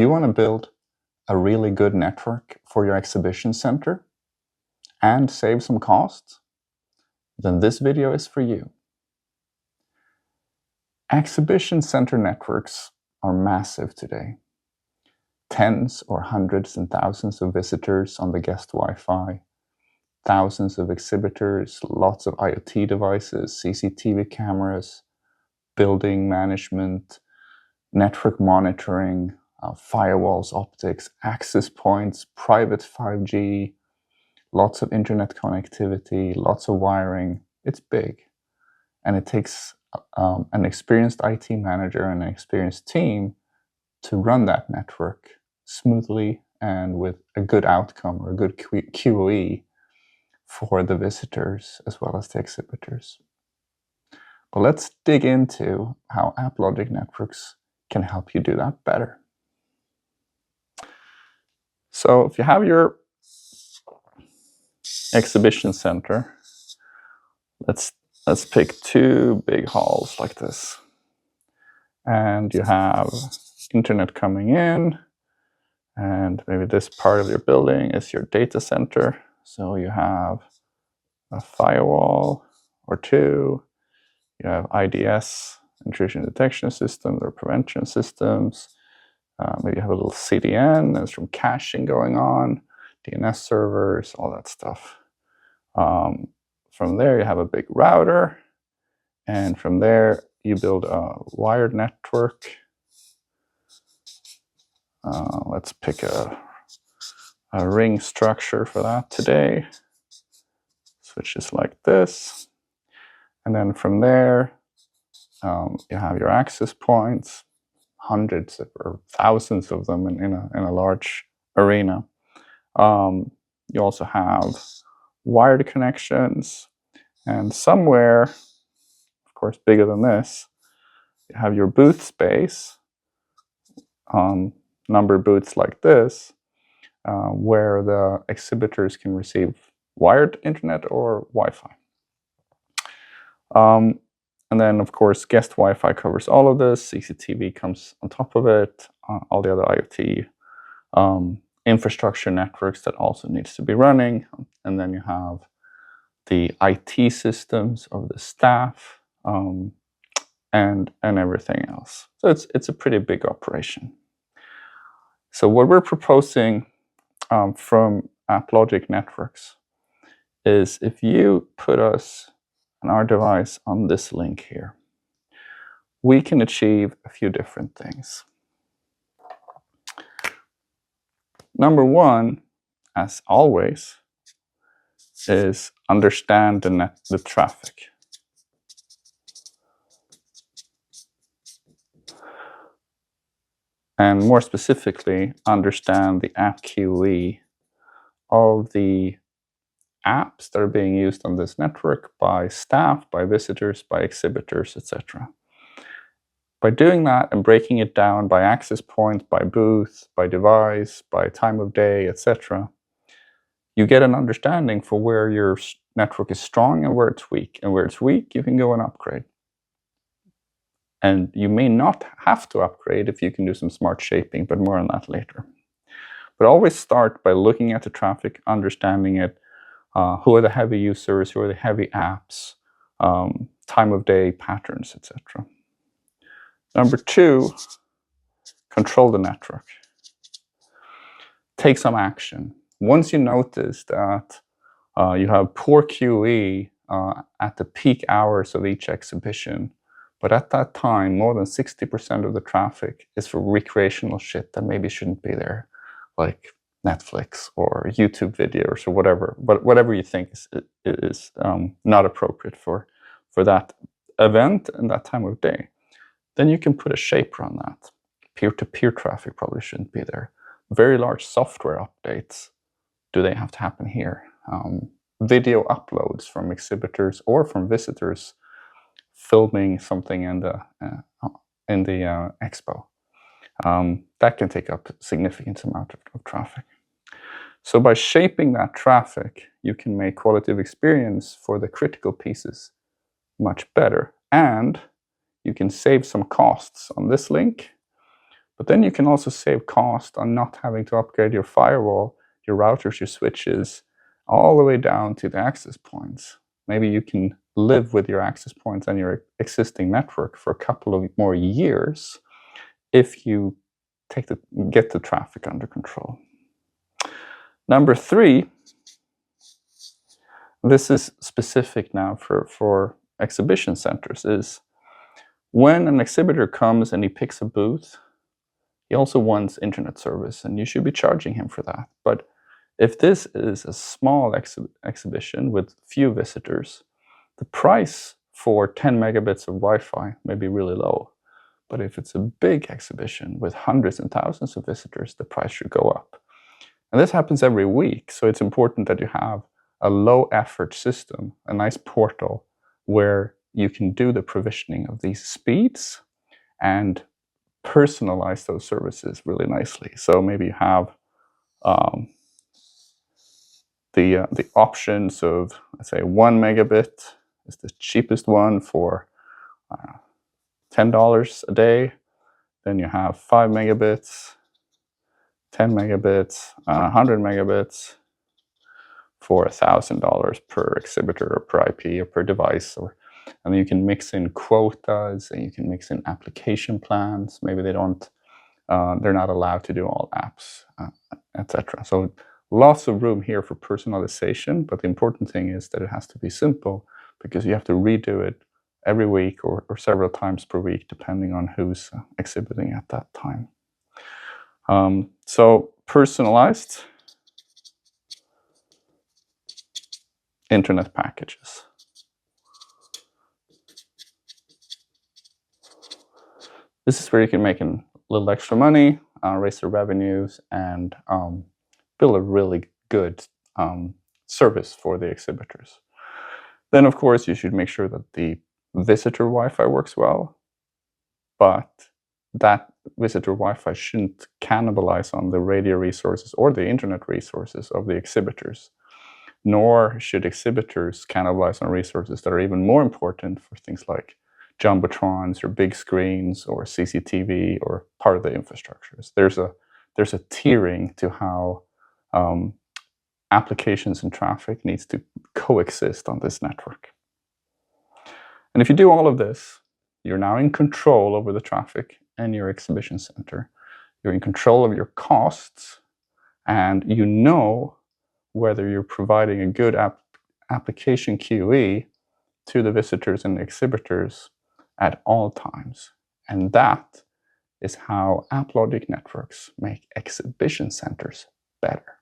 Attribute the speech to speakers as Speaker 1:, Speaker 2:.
Speaker 1: you want to build a really good network for your exhibition center and save some costs, then this video is for you. Exhibition center networks are massive today. Tens or hundreds and thousands of visitors on the guest Wi-Fi, thousands of exhibitors, lots of IoT devices, CCTV cameras, building management, network monitoring, firewalls, optics, access points, private 5G, lots of internet connectivity, lots of wiring. It's big. And it takes an experienced IT manager and an experienced team to run that network smoothly and with a good outcome or a good QoE for the visitors as well as the exhibitors. But let's dig into how AppLogic Networks can help you do that better. So if you have your exhibition center, let's pick two big halls like this. And you have internet coming in, and maybe this part of your building is your data center. So you have a firewall or two, you have IDS, intrusion detection systems or prevention systems. Maybe you have a little CDN, there's some caching going on, DNS servers, all that stuff. From there you have a big router, and from there you build a wired network. Let's pick a ring structure for that today. Switches like this. And then from there, you have your access points, hundreds or thousands of them in a large arena. You also have wired connections, and somewhere, of course bigger than this, you have your booth space, number booths like this, where the exhibitors can receive wired internet or Wi-Fi. And then, of course, guest Wi-Fi covers all of this. CCTV comes on top of it. All the other IoT infrastructure networks that also needs to be running. And then you have the IT systems of the staff and everything else. So it's a pretty big operation. So what we're proposing from AppLogic Networks is if you put us and our device on this link here, we can achieve a few different things. Number one, as always, is understand the traffic. And more specifically, understand the AppQoE of the apps that are being used on this network by staff, by visitors, by exhibitors, etc. By doing that and breaking it down by access point, by booth, by device, by time of day, etc., you get an understanding for where your network is strong and where it's weak. And where it's weak, you can go and upgrade. And you may not have to upgrade if you can do some smart shaping, but more on that later. But always start by looking at the traffic, understanding it. Who are the heavy users? Who are the heavy apps? Time of day patterns, etc. Number two, control the network. Take some action. Once you notice that you have poor QoE at the peak hours of each exhibition, but at that time, more than 60% of the traffic is for recreational shit that maybe shouldn't be there, like Netflix or YouTube videos or whatever. But whatever you think is not appropriate for that event and that time of day, then you can put a shaper on that. Peer-to-peer traffic probably shouldn't be there. Very large software updates, do they have to happen here? Video uploads from exhibitors or from visitors filming something in the expo. That can take up a significant amount of traffic. So by shaping that traffic, you can make quality of experience for the critical pieces much better. And you can save some costs on this link But then you can also save cost on not having to upgrade your firewall, your routers, your switches, all the way down to the access points. Maybe you can live with your access points and your existing network for a couple of more years if you get the traffic under control. Number 3, this is specific now for exhibition centers, is when an exhibitor comes and he picks a booth, he also wants internet service, and you should be charging him for that. But if this is a small exhibition with few visitors, the price for 10 megabits of Wi-Fi may be really low. But if it's a big exhibition with hundreds and thousands of visitors, the price should go up. And this happens every week, so it's important that you have a low-effort system, a nice portal where you can do the provisioning of these speeds and personalize those services really nicely. So maybe you have the options of, let's say, 1 megabit is the cheapest one for $10 a day. Then you have 5 megabits, 10 megabits, 100 megabits for $1,000 per exhibitor or per IP or per device. And then you can mix in quotas, and you can mix in application plans. Maybe they're not allowed to do all apps, etc. So lots of room here for personalization, but the important thing is that it has to be simple, because you have to redo it every week or several times per week, depending on who's exhibiting at that time. So personalized internet packages. This is where you can make a little extra money, raise the revenues, and build a really good service for the exhibitors. Then, of course, you should make sure that the visitor Wi-Fi works well, but that visitor Wi-Fi shouldn't cannibalize on the radio resources or the internet resources of the exhibitors, nor should exhibitors cannibalize on resources that are even more important for things like jumbotrons or big screens or CCTV or part of the infrastructures. There's a tiering to how applications and traffic needs to coexist on this network. And if you do all of this, you're now in control over the traffic and your exhibition center. You're in control of your costs, and you know whether you're providing a good application QoE to the visitors and the exhibitors at all times. And that is how AppLogic Networks make exhibition centers better.